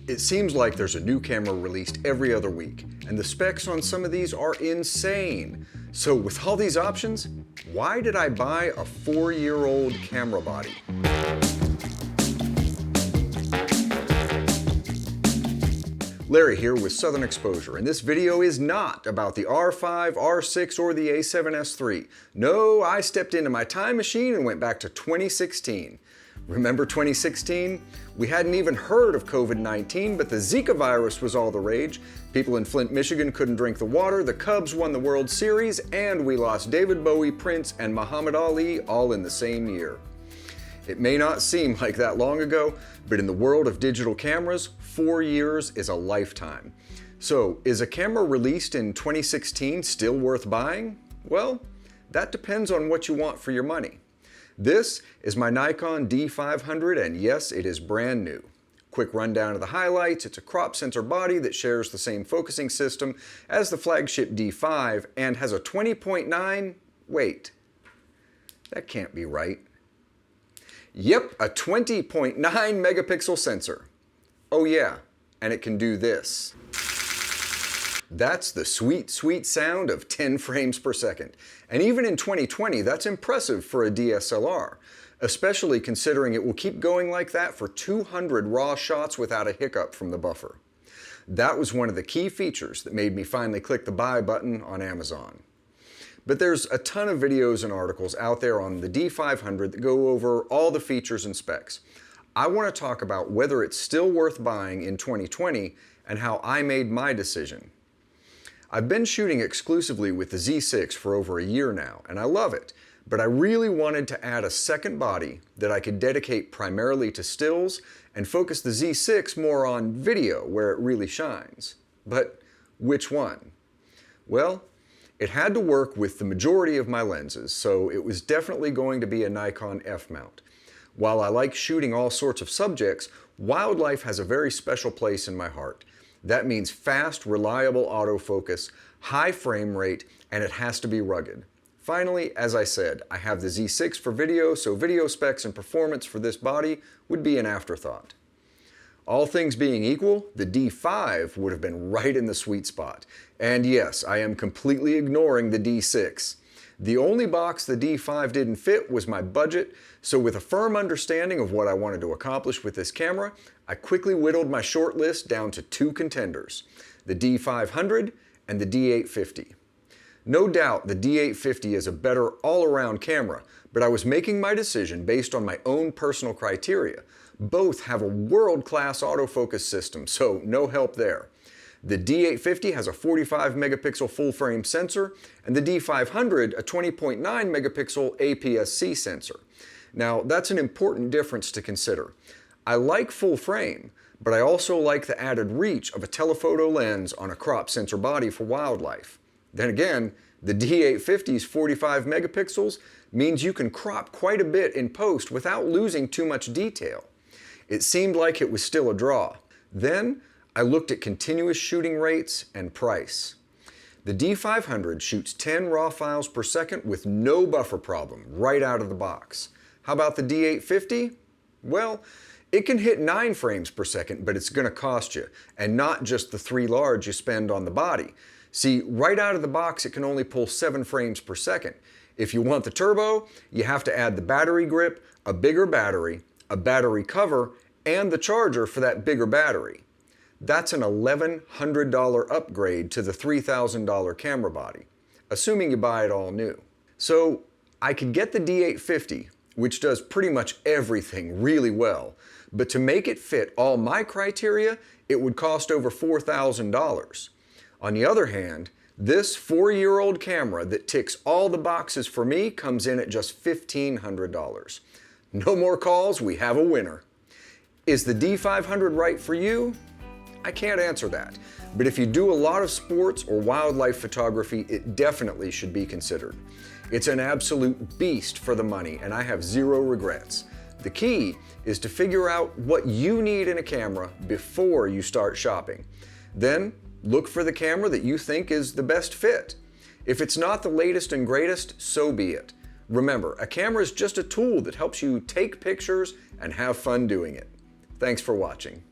It seems like there's a new camera released every other week, and the specs on some of these are insane. So with all these options, why did I buy a 4-year-old camera body? Larry here with Southern Exposure, and this video is not about the R5, R6, or the A7S III. No, I stepped into my time machine and went back to 2016. Remember 2016? We hadn't even heard of COVID-19, but the Zika virus was all the rage. People in Flint, Michigan couldn't drink the water, the Cubs won the World Series, and we lost David Bowie, Prince, and Muhammad Ali all in the same year. It may not seem like that long ago, but in the world of digital cameras, 4 years is a lifetime. So, is a camera released in 2016 still worth buying? Well, that depends on what you want for your money. This is my Nikon D500, and yes, it is brand new. Quick rundown of the highlights: it's a crop sensor body that shares the same focusing system as the flagship D5 and has a 20.9, wait, that can't be right. Yep, a 20.9 megapixel sensor. Oh yeah, and it can do this. That's the sweet, sweet sound of 10 frames per second. And even in 2020, that's impressive for a DSLR, especially considering it will keep going like that for 200 raw shots without a hiccup from the buffer. That was one of the key features that made me finally click the buy button on Amazon. But there's a ton of videos and articles out there on the D500 that go over all the features and specs. I want to talk about whether it's still worth buying in 2020 and how I made my decision. I've been shooting exclusively with the Z6 for over a year now, and I love it, but I really wanted to add a second body that I could dedicate primarily to stills and focus the Z6 more on video where it really shines. But which one? Well, it had to work with the majority of my lenses, so it was definitely going to be a Nikon F-mount. While I like shooting all sorts of subjects, wildlife has a very special place in my heart. That means fast, reliable autofocus, high frame rate, and it has to be rugged. Finally, as I said, I have the Z6 for video, so video specs and performance for this body would be an afterthought. All things being equal, the D5 would have been right in the sweet spot. And yes, I am completely ignoring the D6. The only box the D5 didn't fit was my budget, so with a firm understanding of what I wanted to accomplish with this camera, I quickly whittled my short list down to 2 contenders, the D500 and the D850. No doubt the D850 is a better all-around camera, but I was making my decision based on my own personal criteria. Both have a world-class autofocus system, so no help there. The D850 has a 45 megapixel full-frame sensor, and the D500 a 20.9 megapixel APS-C sensor. Now, that's an important difference to consider. I like full frame, but I also like the added reach of a telephoto lens on a crop sensor body for wildlife. Then again, the D850's 45 megapixels means you can crop quite a bit in post without losing too much detail. It seemed like it was still a draw. Then, I looked at continuous shooting rates and price. The D500 shoots 10 raw files per second with no buffer problem right out of the box. How about the D850? Well, it can hit 9 frames per second, but it's going to cost you, and not just the 3 large you spend on the body. See, right out of the box, it can only pull 7 frames per second. If you want the turbo, you have to add the battery grip, a bigger battery, a battery cover, and the charger for that bigger battery. That's an $1,100 upgrade to the $3,000 camera body, assuming you buy it all new. So I could get the D850, which does pretty much everything really well, but to make it fit all my criteria, it would cost over $4,000. On the other hand, this 4-year-old camera that ticks all the boxes for me comes in at just $1,500. No more calls, we have a winner. Is the D500 right for you? I can't answer that, but if you do a lot of sports or wildlife photography, it definitely should be considered. It's an absolute beast for the money, and I have zero regrets. The key is to figure out what you need in a camera before you start shopping. Then, look for the camera that you think is the best fit. If it's not the latest and greatest, so be it. Remember, a camera is just a tool that helps you take pictures and have fun doing it. Thanks for watching.